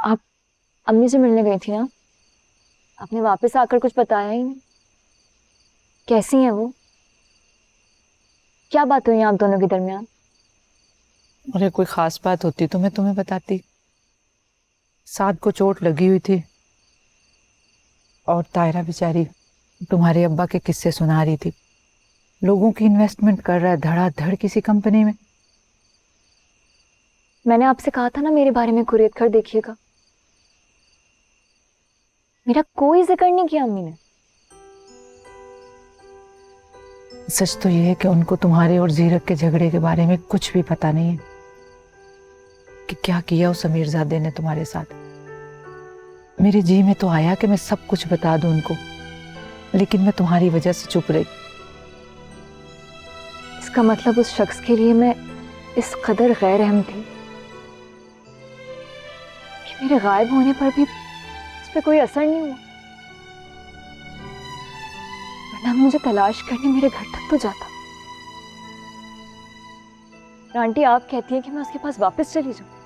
आप अम्मी से मिलने गई थी ना? आपने वापस आकर कुछ बताया ही नहीं। कैसी हैं वो? क्या बात हुई आप दोनों के दरमियान? अरे कोई खास बात होती तो मैं तुम्हें बताती। साद को चोट लगी हुई थी और तायरा बेचारी तुम्हारे अब्बा के किस्से सुना रही थी। लोगों की इन्वेस्टमेंट कर रहा है धड़ाधड़ किसी कंपनी में। मैंने आपसे कहा था ना मेरे बारे में कुरियत कर देखिएगा। मेरा कोई जिक्र नहीं किया अम्मी ने। सच तो ये है कि उनको तुम्हारे और जीरक के झगड़े के बारे में कुछ भी पता नहीं है कि क्या किया उस अमीरजादे ने तुम्हारे साथ। मेरे जी में तो आया कि मैं सब कुछ बता दूं उनको, लेकिन मैं तुम्हारी वजह से चुप रही। इसका मतलब उस शख्स के लिए मैं इस कदर गैर अहम थी कि मेरे गायब होने पर भी उस पर कोई असर नहीं हुआ। वरना मुझे तलाश करने मेरे घर तक तो जाता। आंटी आप कहती हैं कि मैं उसके पास वापस चली जाऊं।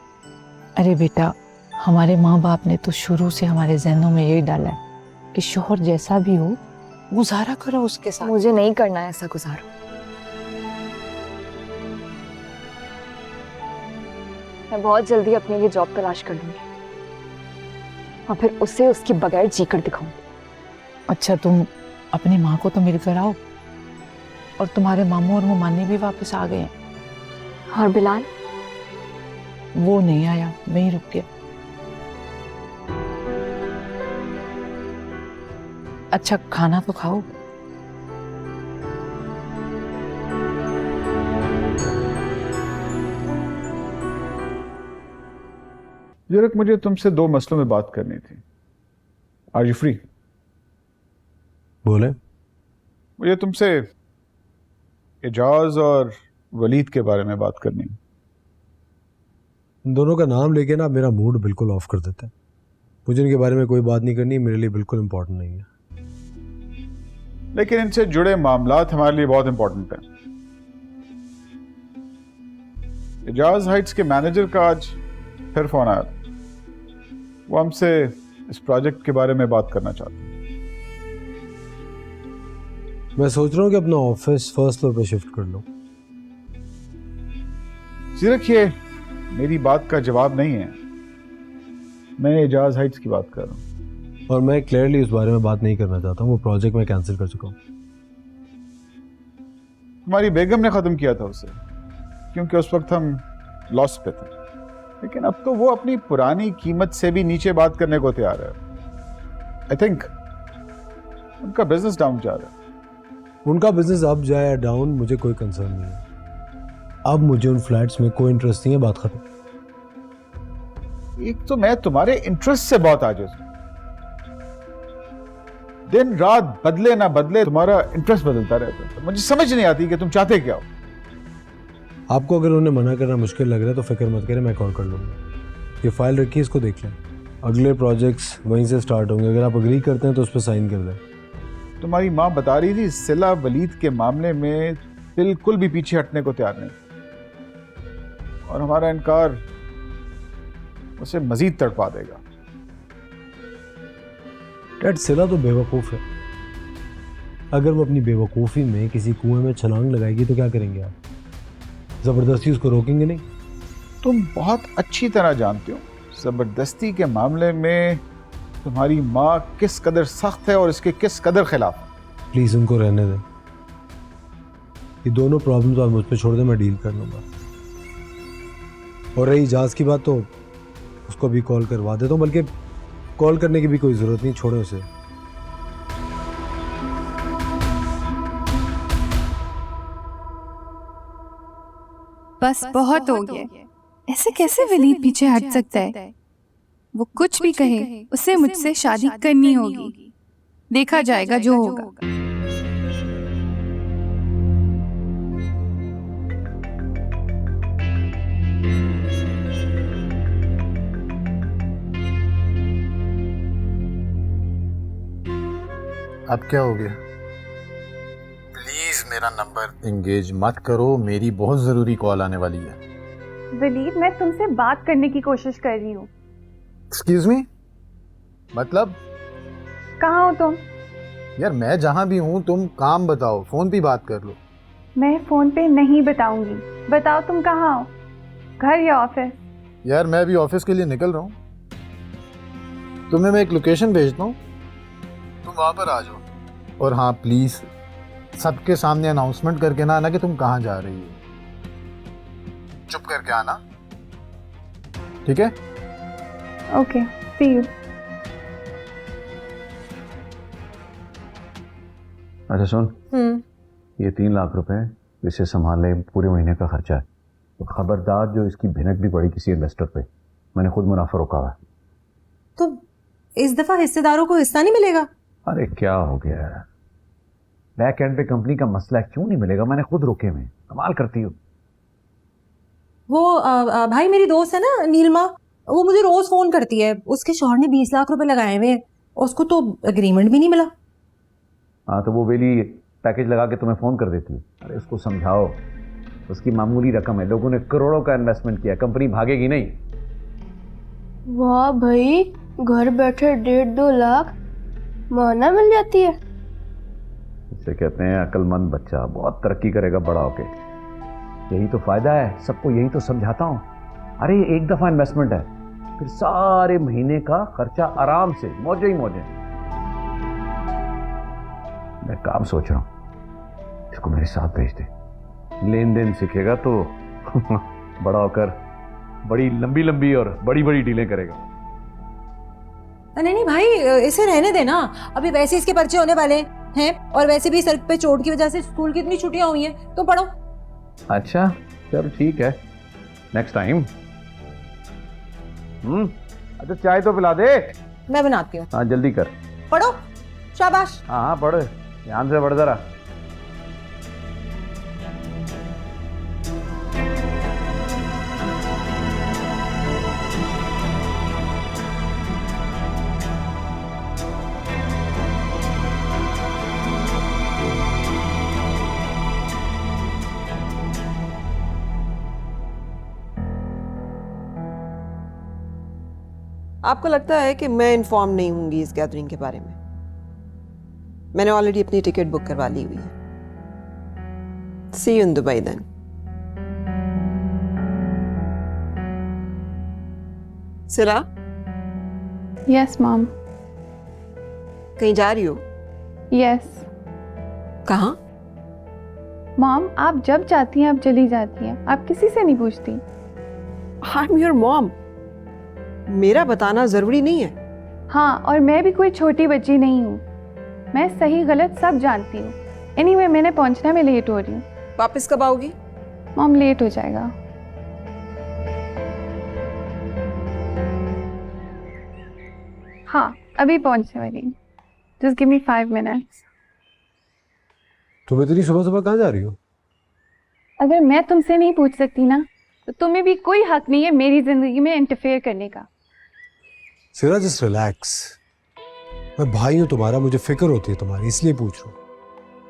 अरे बेटा, हमारे माँ बाप ने तो शुरू से हमारे जहनों में यही डाला है कि शोहर जैसा भी हो गुजारा करो उसके साथ। मुझे नहीं करना है ऐसा गुजारा। मैं बहुत जल्दी अपने लिए जॉब तलाश कर लूंगी और फिर उसे उसके बगैर जीकर दिखाऊंगी। अच्छा, तुम अपनी माँ को तो मिलकर आओ। और तुम्हारे मामू और मुमानी भी वापस आ गए हैं। और बिलाल? वो नहीं आया, वहीं रुक गया। अच्छा, खाना तो खाओ। जीरक, मुझे तुमसे दो मसलों में बात करनी थी। Are you free? बोले। मुझे तुमसे एजाज और वलीद के बारे में बात करनी है। इन दोनों का नाम लेके ना मेरा मूड बिल्कुल ऑफ कर देता है। मुझे इनके बारे में कोई बात नहीं करनी, मेरे लिए बिल्कुल इंपॉर्टेंट नहीं है। लेकिन इनसे जुड़े मामलात हमारे लिए बहुत इंपॉर्टेंट हैं। एजाज हाइट्स के मैनेजर का आज फिर फोन आया। वो हमसे इस प्रोजेक्ट के बारे में बात करना चाहते हैं। मैं सोच रहा हूँ कि अपना ऑफिस फर्स्ट फ्लोर पे शिफ्ट कर लूँ। जीरक, ये मेरी बात का जवाब नहीं है। मैं एजाज हाइट्स की बात कर रहा हूँ। और मैं क्लियरली उस बारे में बात नहीं करना चाहता हूँ। वो प्रोजेक्ट मैं कैंसिल कर चुका हूँ। हमारी बेगम ने खत्म किया था उसे, क्योंकि उस वक्त हम लॉस पे थे। लेकिन अब तो वो अपनी पुरानी कीमत से भी नीचे बात करने को तैयार है। आई थिंक उनका बिजनेस डाउन जा रहा है। उनका बिजनेस अप जाए या डाउन मुझे कोई कंसर्न नहीं है। अब मुझे उन फ्लैट्स में कोई इंटरेस्ट नहीं है, बात खत्म। एक तो मैं तुम्हारे इंटरेस्ट से बहुत आजिज हूं। दिन रात बदले ना बदले तुम्हारा इंटरेस्ट बदलता रहता है। मुझे समझ नहीं आती कि तुम चाहते क्या हो। आपको अगर उन्हें मना करना मुश्किल लग रहा है तो फिक्र मत करें, मैं कॉल कर लूँगा। ये फाइल रखिए, इसको देख लें। अगले प्रोजेक्ट्स वहीं से स्टार्ट होंगे। अगर आप अग्री करते हैं तो उस पर साइन कर दें। तुम्हारी माँ बता रही थी सिला वलीद के मामले में बिल्कुल भी पीछे हटने को तैयार नहीं, और हमारा इनकार उसे मजीद तड़पा देगा। डैड, सिला तो बेवकूफ़ है। अगर वो अपनी बेवकूफ़ी में किसी कुएं में छलांग लगाएगी तो क्या करेंगे आप? ज़बरदस्ती उसको रोकेंगे नहीं? तुम बहुत अच्छी तरह जानते हो जबरदस्ती के मामले में तुम्हारी माँ किस कदर सख्त है और इसके किस कदर खिलाफ है। प्लीज़ उनको रहने दें। ये दोनों प्रॉब्लम्स आप मुझ पे छोड़ दें, मैं डील कर लूँगा। और रही इजाज़ की बात, तो उसको भी कॉल करवा देता हूँ। बल्कि कॉल करने की भी कोई ज़रूरत नहीं, छोड़े उसे। बस बहुत हो गया। ऐसे कैसे वलीद पीछे हट सकता है? वो कुछ भी कहे, उसे मुझसे शादी करनी होगी। देखा जाएगा जो होगा। अब क्या हो गया? प्लीज मेरा नंबर एंगेज मत करो, मेरी बहुत जरूरी कॉल आने वाली है। वलीद, मैं तुमसे बात करने की कोशिश कर रही हूँ। एक्सक्यूज मी, मतलब कहाँ हो तुम? यार मैं जहाँ भी हूँ तुम काम बताओ, फोन पे बात कर लो। मैं फोन पे नहीं बताऊंगी। बताओ तुम कहाँ हो, घर या ऑफिस? यार मैं अभी ऑफिस के लिए निकल रहा हूँ, तुम्हें मैं एक लोकेशन भेजता हूँ, तुम वहाँ पर आ जाओ। और हाँ प्लीज सबके सामने अनाउंसमेंट करके ना आना कि तुम कहाँ जा रही हो, चुप करके आना, ठीक है? Okay, see you. अच्छा सुन, ये 3 लाख रुपए इसे संभालने पूरे महीने का खर्चा है। तो खबरदार जो इसकी भिनक भी पड़ी किसी इन्वेस्टर पे, मैंने खुद मुनाफा रोका हुआ है। तो इस दफा हिस्सेदारों को हिस्सा नहीं मिलेगा? अरे क्या हो गया है, बैक एंड पे कंपनी का मसला है, क्यों नहीं मिलेगा? मैंने खुद रोके में, कमाल करती हूँ। वो भाई मेरी दोस्त है ना नीलमा, वो मुझे रोज फोन करती है। उसके शौहर ने 20 लाख रुपए लगाए हुए हैं, उसको तो एग्रीमेंट भी नहीं मिला। हाँ तो वो वेली पैकेज लगा के तुम्हें फ़ोन कर देती है। अरे उसको समझाओ, उसकी मामूली रकम है, लोगों ने करोड़ों का इन्वेस्टमेंट किया, कंपनी भागेगी नहीं। वाह भाई, घर बैठे 1.5-2 लाख माना मिल जाती है। इसे कहते हैं अक्लमंद बच्चा, बहुत तरक्की करेगा बड़ा होके। यही तो फायदा है, सबको यही तो समझाता हूँ। अरे एक दफा इन्वेस्टमेंट है, फिर सारे महीने का खर्चा आराम से, मौजे ही मौजे। मैं काम सोच रहा हूँ, इसको मेरे साथ भेज दे, लेन देन सीखेगा तो बड़ा होकर बड़ी लंबी लंबी और बड़ी बड़ी डीलें करेगा। नहीं भाई, इसे रहने देना, अभी वैसे इसके पर्चे होने वाले हैं और वैसे भी सर पे चोट की वजह से स्कूल की इतनी छुट्टियां हुई हैं, तो पढ़ो। अच्छा चलो ठीक है, नेक्स्ट टाइम। अच्छा चाय तो पिला दे। मैं बनाती हूँ। हाँ जल्दी कर। पढ़ो, शाबाश। हाँ पढ़, ध्यान से पढ़ जरा। आपको लगता है कि मैं इन्फॉर्म नहीं होंगी इस गैदरिंग के बारे में? मैंने ऑलरेडी अपनी टिकट बुक करवा ली हुई है। सी यू इन दुबई देन। सिरा, यस मॉम। कहीं जा रही हो? यस। कहाँ? मॉम, आप जब चाहती हैं आप चली जाती हैं, आप किसी से नहीं पूछती। आई एम योर मॉम, मेरा बताना जरूरी नहीं है। हाँ, और मैं भी कोई छोटी बच्ची नहीं हूँ, मैं सही गलत सब जानती हूँ। एनीवे, मैंने पहुँचना, मैं लेट हो रही हूँ। वापस कब आओगी? मॉम, लेट हो जाएगा। हाँ, अभी पहुँचने वाली। Just give me 5 minutes. तुम इतनी सुबह सुबह कहाँ जा रही हो? अगर मैं तुमसे नहीं पूछ सकती ना, तो तुम्हें भी कोई हक नहीं है मेरी जिंदगी में इंटरफेयर करने का। सिरा जस्ट रिलैक्स, मैं भाई हूँ तुम्हारा, मुझे फिक्र होती है तुम्हारी, इसलिए पूछ रहा हूँ।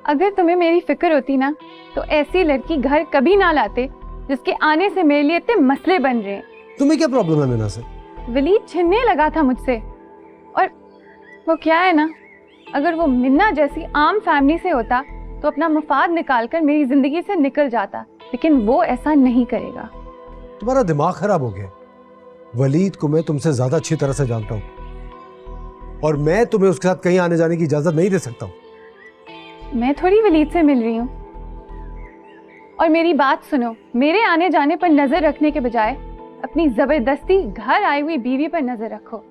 अगर तुम्हें मेरी फिक्र होती ना, तो ऐसी लड़की घर कभी ना लाते जिसके आने से मेरे लिए इतने मसले बन रहे हैं। तुम्हें क्या प्रॉब्लम है मीना से? वलीद छिनने लगा था मुझसे, और वो क्या है ना, अगर वो मिन्ना जैसी आम फैमिली से होता तो अपना मुफाद निकालकर मेरी जिंदगी से निकल जाता, लेकिन वो ऐसा नहीं करेगा। तुम्हारा दिमाग खराब हो गया। वलीद को मैं तुमसे ज्यादा अच्छी तरह से जानता हूँ, और मैं तुम्हें उसके साथ कहीं आने जाने की इजाजत नहीं दे सकता हूँ। मैं थोड़ी वलीद से मिल रही हूँ। और मेरी बात सुनो, मेरे आने जाने पर नजर रखने के बजाय अपनी जबरदस्ती घर आई हुई बीवी पर नजर रखो।